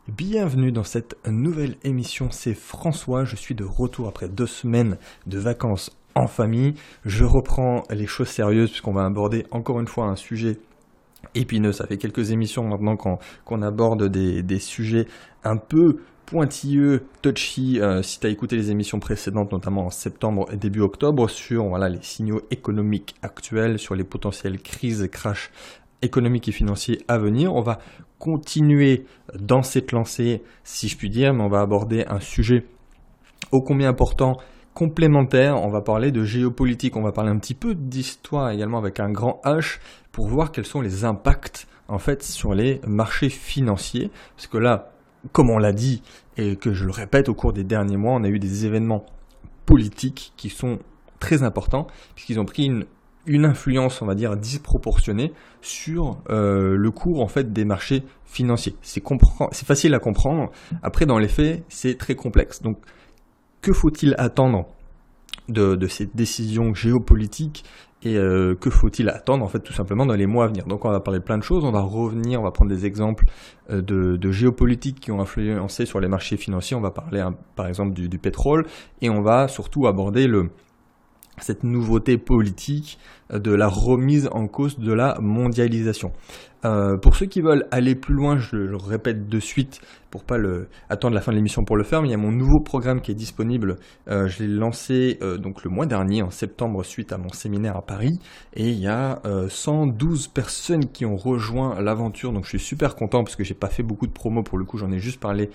Bienvenue dans cette nouvelle émission, c'est François, je suis de retour après 2 semaines de vacances en famille. Je reprends les choses sérieuses puisqu'on va aborder encore une fois un sujet épineux. Ça fait quelques émissions maintenant qu'on aborde des sujets un peu pointilleux, touchy, si tu as écouté les émissions précédentes, notamment en septembre et début octobre, sur les signaux économiques actuels, sur les potentielles crises, crash économiques et financiers à venir. On va continuer dans cette lancée, si je puis dire, mais on va aborder un sujet ô combien important, complémentaire. On va parler de géopolitique, on va parler un petit peu d'histoire également avec un grand H pour voir quels sont les impacts en fait sur les marchés financiers. Parce que là, comme on l'a dit et que je le répète au cours des derniers mois, on a eu des événements politiques qui sont très importants puisqu'ils ont pris une influence, on va dire, disproportionnée sur le cours en fait des marchés financiers. C'est facile à comprendre. Après, dans les faits, c'est très complexe. Donc, que faut-il attendre de ces décisions géopolitiques et que faut-il attendre en fait tout simplement dans les mois à venir? Donc, on va parler de plein de choses. On va revenir, on va prendre des exemples de géopolitique qui ont influencé sur les marchés financiers. On va parler par exemple du pétrole et on va surtout aborder cette nouveauté politique de la remise en cause de la mondialisation. Pour ceux qui veulent aller plus loin, je le répète de suite pour pas attendre la fin de l'émission pour le faire, mais il y a mon nouveau programme qui est disponible. Je l'ai lancé donc le mois dernier, en septembre, suite à mon séminaire à Paris, et il y a 112 personnes qui ont rejoint l'aventure, donc je suis super content parce que j'ai pas fait beaucoup de promos pour le coup, j'en ai juste parlé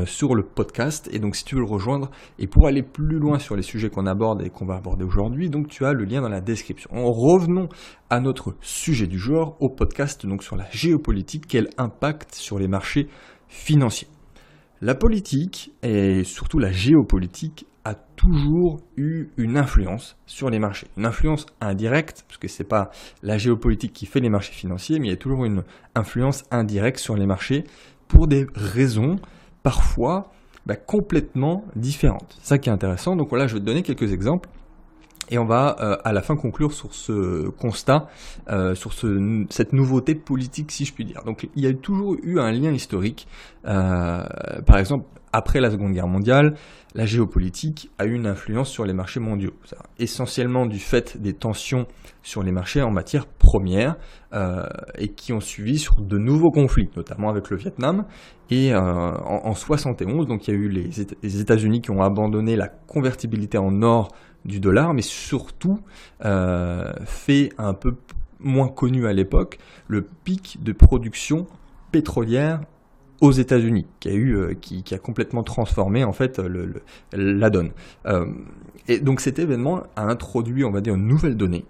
sur le podcast, et donc si tu veux le rejoindre, et pour aller plus loin sur les sujets qu'on aborde et qu'on va aborder aujourd'hui, donc tu as le lien dans la description. Revenons à notre sujet du jour, au podcast donc sur la géopolitique, quel impact sur les marchés financiers. La politique et surtout la géopolitique a toujours eu une influence sur les marchés. Une influence indirecte, parce que c'est pas la géopolitique qui fait les marchés financiers, mais il y a toujours une influence indirecte sur les marchés pour des raisons parfois complètement différentes. C'est ça qui est intéressant. Donc voilà, je vais te donner quelques exemples. Et on va à la fin conclure sur ce constat, sur cette nouveauté politique, si je puis dire. Donc il y a toujours eu un lien historique. Par exemple, après la Seconde Guerre mondiale, la géopolitique a eu une influence sur les marchés mondiaux. Essentiellement du fait des tensions sur les marchés en matière première et qui ont suivi sur de nouveaux conflits, notamment avec le Vietnam. Et en 71, donc il y a eu les États-Unis qui ont abandonné la convertibilité en or du dollar, mais surtout fait un peu moins connu à l'époque le pic de production pétrolière aux États-Unis, qui a complètement transformé en fait la donne. Et donc cet événement a introduit, on va dire, une nouvelle donnée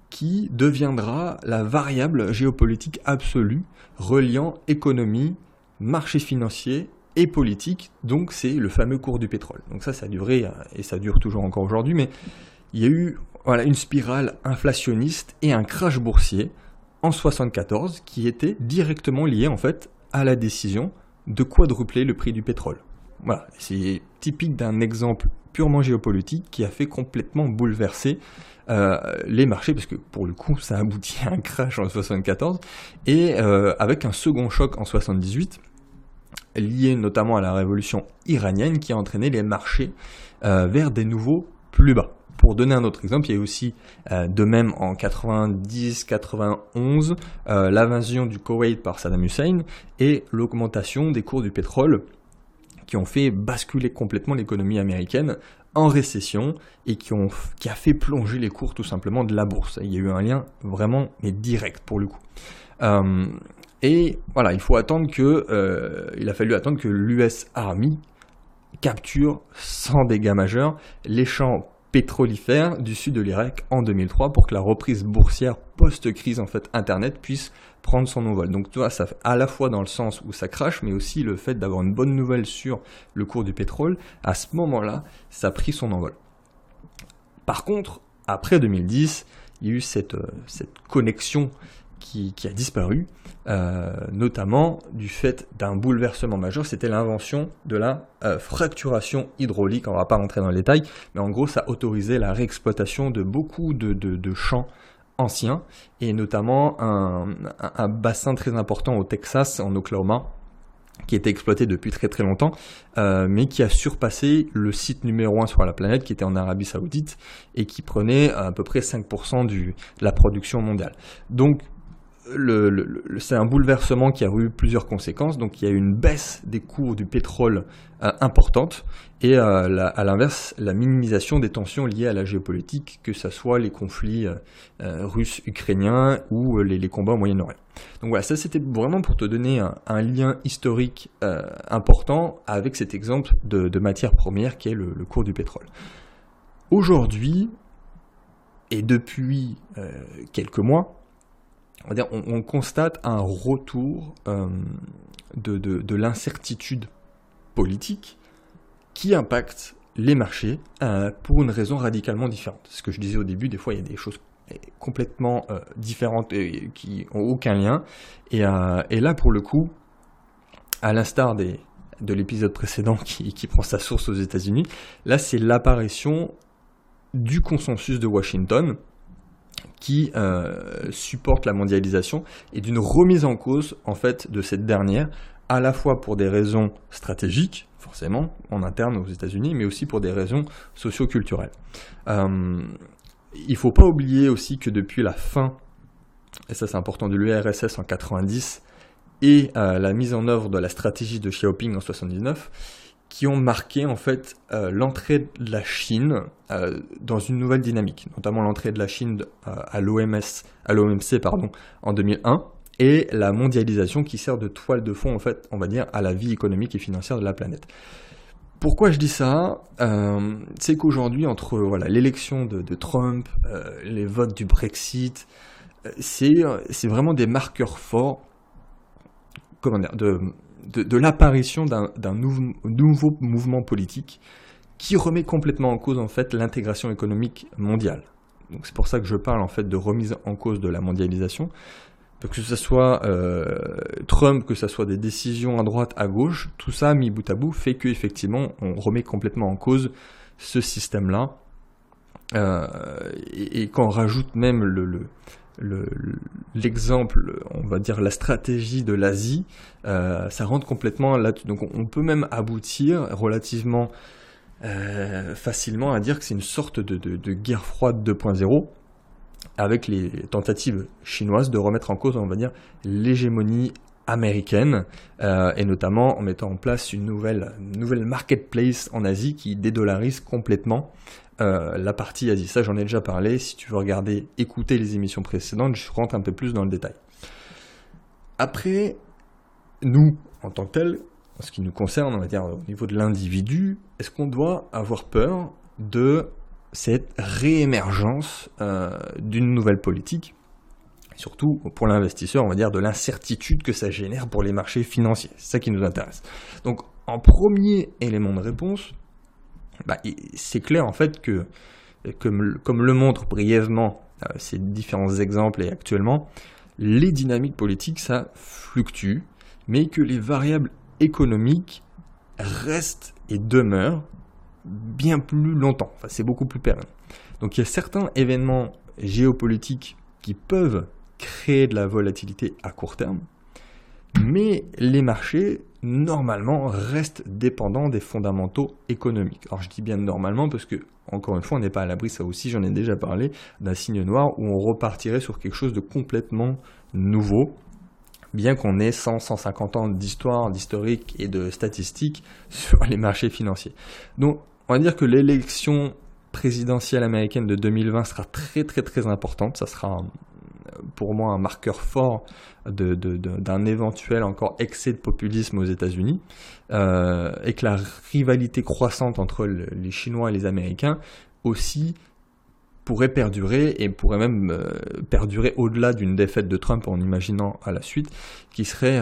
qui deviendra la variable géopolitique absolue reliant économie, marché financier et politique, donc c'est le fameux cours du pétrole. Donc ça a duré, et ça dure toujours encore aujourd'hui, mais il y a eu une spirale inflationniste et un crash boursier en 1974 qui était directement lié en fait à la décision de quadrupler le prix du pétrole. Voilà, c'est typique d'un exemple purement géopolitique qui a fait complètement bouleverser les marchés, parce que pour le coup ça a abouti à un crash en 1974, et avec un second choc en 1978, lié notamment à la révolution iranienne qui a entraîné les marchés vers des niveaux plus bas. Pour donner un autre exemple, il y a eu aussi de même en 90-91 l'invasion du Koweït par Saddam Hussein et l'augmentation des cours du pétrole qui ont fait basculer complètement l'économie américaine en récession et qui a fait plonger les cours tout simplement de la bourse. Il y a eu un lien vraiment direct pour le coup. Et voilà, il a fallu attendre que l'US Army capture sans dégâts majeurs les champs pétrolifères du sud de l'Irak en 2003 pour que la reprise boursière post-crise en fait Internet puisse prendre son envol. Donc tu vois, ça fait à la fois dans le sens où ça crache, mais aussi le fait d'avoir une bonne nouvelle sur le cours du pétrole, à ce moment-là, ça a pris son envol. Par contre, après 2010, il y a eu cette connexion qui a disparu, notamment du fait d'un bouleversement majeur, c'était l'invention de la fracturation hydraulique. On ne va pas rentrer dans les détails, mais en gros, ça autorisait la réexploitation de beaucoup de champs anciens, et notamment un bassin très important au Texas, en Oklahoma, qui était exploité depuis très très longtemps, mais qui a surpassé le site numéro 1 sur la planète, qui était en Arabie Saoudite, et qui prenait à peu près 5% de la production mondiale. Donc, c'est un bouleversement qui a eu plusieurs conséquences. Donc, il y a eu une baisse des cours du pétrole importante, et à l'inverse, la minimisation des tensions liées à la géopolitique, que ce soit les conflits russes, ukrainiens ou les combats au Moyen-Orient. Donc voilà, ça c'était vraiment pour te donner un lien historique important avec cet exemple de matière première qui est le cours du pétrole. Aujourd'hui, et depuis quelques mois, on constate un retour de l'incertitude politique qui impacte les marchés pour une raison radicalement différente. Ce que je disais au début, des fois il y a des choses complètement différentes et qui n'ont aucun lien. Et là, pour le coup, à l'instar de l'épisode précédent qui prend sa source aux États-Unis, là c'est l'apparition du consensus de Washington qui supporte la mondialisation et d'une remise en cause en fait de cette dernière, à la fois pour des raisons stratégiques, forcément, en interne aux États-Unis, mais aussi pour des raisons socio-culturelles. Il ne faut pas oublier aussi que depuis la fin, et ça c'est important, de l'URSS en 90 et la mise en œuvre de la stratégie de Xiaoping en 79, qui ont marqué en fait l'entrée de la Chine dans une nouvelle dynamique, notamment l'entrée de la Chine à l'OMC en 2001, et la mondialisation qui sert de toile de fond en fait, on va dire, à la vie économique et financière de la planète. Pourquoi je dis ça ? C'est qu'aujourd'hui, entre l'élection de Trump, les votes du Brexit, c'est vraiment des marqueurs forts de l'apparition d'un nouveau mouvement politique qui remet complètement en cause en fait l'intégration économique mondiale. Donc c'est pour ça que je parle en fait de remise en cause de la mondialisation. Que ce soit Trump, que ce soit des décisions à droite, à gauche, tout ça mis bout à bout fait qu'effectivement on remet complètement en cause ce système-là et qu'on rajoute même l'exemple, on va dire la stratégie de l'Asie, ça rentre complètement là-dessus. Donc on peut même aboutir relativement facilement à dire que c'est une sorte de guerre froide 2.0 avec les tentatives chinoises de remettre en cause, on va dire, l'hégémonie américaine, et notamment en mettant en place une nouvelle marketplace en Asie qui dédollarise complètement la partie Asie. Ça, j'en ai déjà parlé. Si tu veux écouter les émissions précédentes, je rentre un peu plus dans le détail. Après, nous, en tant que tels, en ce qui nous concerne, on va dire au niveau de l'individu, est-ce qu'on doit avoir peur de cette réémergence d'une nouvelle politique, surtout pour l'investisseur, on va dire de l'incertitude que ça génère pour les marchés financiers. C'est ça qui nous intéresse. Donc, en premier élément de réponse, c'est clair en fait que, comme le montrent brièvement ces différents exemples et actuellement, les dynamiques politiques, ça fluctue, mais que les variables économiques restent et demeurent bien plus longtemps. Enfin, c'est beaucoup plus pérenne. Donc il y a certains événements géopolitiques qui peuvent créer de la volatilité à court terme, mais les marchés, normalement, restent dépendants des fondamentaux économiques. Alors je dis bien normalement parce que, encore une fois, on n'est pas à l'abri, ça aussi j'en ai déjà parlé, d'un signe noir où on repartirait sur quelque chose de complètement nouveau, bien qu'on ait 100-150 ans d'histoire, d'historique et de statistiques sur les marchés financiers. Donc on va dire que l'élection présidentielle américaine de 2020 sera très très très importante. Ça sera pour moi un marqueur fort d'un éventuel encore excès de populisme aux États-Unis, et que la rivalité croissante entre les Chinois et les Américains aussi pourrait perdurer, et pourrait même perdurer au-delà d'une défaite de Trump, en imaginant à la suite, qui serait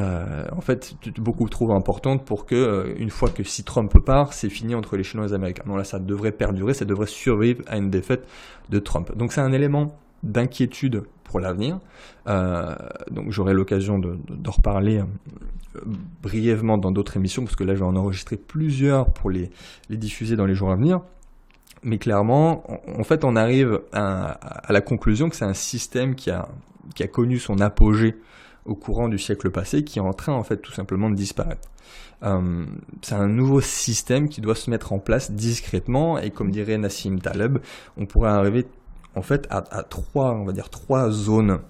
en fait beaucoup trop importante pour que, une fois que si Trump part, c'est fini entre les Chinois et les Américains. Non, là ça devrait perdurer, ça devrait survivre à une défaite de Trump. Donc c'est un élément d'inquiétude pour l'avenir. Donc j'aurai l'occasion d'en reparler brièvement dans d'autres émissions, parce que là je vais en enregistrer plusieurs pour les diffuser dans les jours à venir. Mais clairement, en fait, on arrive à la conclusion que c'est un système qui a connu son apogée au courant du siècle passé qui est en train en fait tout simplement de disparaître. C'est un nouveau système qui doit se mettre en place discrètement et comme dirait Nassim Taleb, on pourrait arriver en fait à trois zones,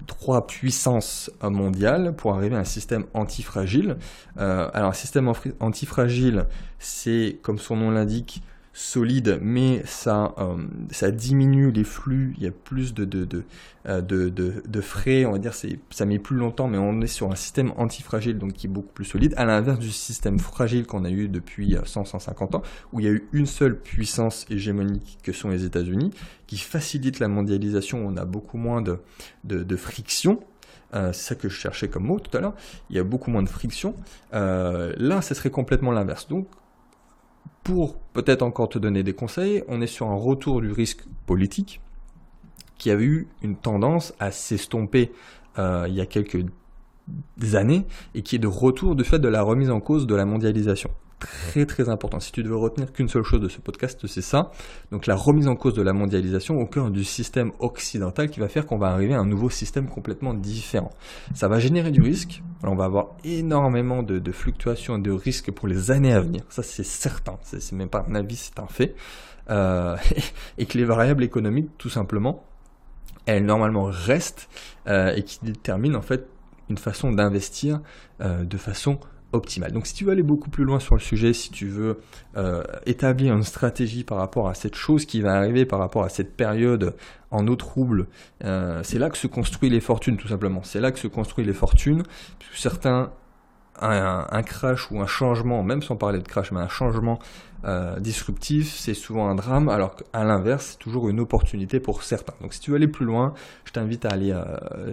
trois puissances mondiales pour arriver à un système antifragile. Alors un système antifragile, c'est comme son nom l'indique, solide, mais ça diminue les flux, il y a plus de frais, on va dire, ça met plus longtemps, mais on est sur un système antifragile, donc qui est beaucoup plus solide, à l'inverse du système fragile qu'on a eu depuis 100-150 ans, où il y a eu une seule puissance hégémonique que sont les États-Unis, qui facilite la mondialisation, on a beaucoup moins de friction. C'est ça que je cherchais comme mot tout à l'heure, il y a beaucoup moins de friction. Là, ce serait complètement l'inverse. Donc, pour peut-être encore te donner des conseils, on est sur un retour du risque politique qui avait eu une tendance à s'estomper il y a quelques années et qui est de retour du fait de la remise en cause de la mondialisation. Très très important. Si tu devais retenir qu'une seule chose de ce podcast, c'est ça. Donc la remise en cause de la mondialisation au cœur du système occidental qui va faire qu'on va arriver à un nouveau système complètement différent. Ça va générer du risque. On va avoir énormément de fluctuations et de risques pour les années à venir. Ça c'est certain. C'est même pas un avis, c'est un fait. Et que les variables économiques, tout simplement, elles normalement restent et qui déterminent en fait une façon d'investir de façon optimale. Donc si tu veux aller beaucoup plus loin sur le sujet, si tu veux établir une stratégie par rapport à cette chose qui va arriver, par rapport à cette période en eau trouble, c'est là que se construisent les fortunes tout simplement. C'est là que se construisent les fortunes, puisque certains, un crash ou un changement, même sans parler de crash, mais un changement disruptif, c'est souvent un drame, alors qu'à l'inverse, c'est toujours une opportunité pour certains. Donc si tu veux aller plus loin, je t'invite à aller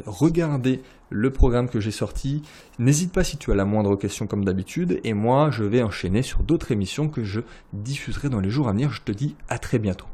regarder le programme que j'ai sorti. N'hésite pas si tu as la moindre question comme d'habitude, et moi je vais enchaîner sur d'autres émissions que je diffuserai dans les jours à venir. Je te dis à très bientôt.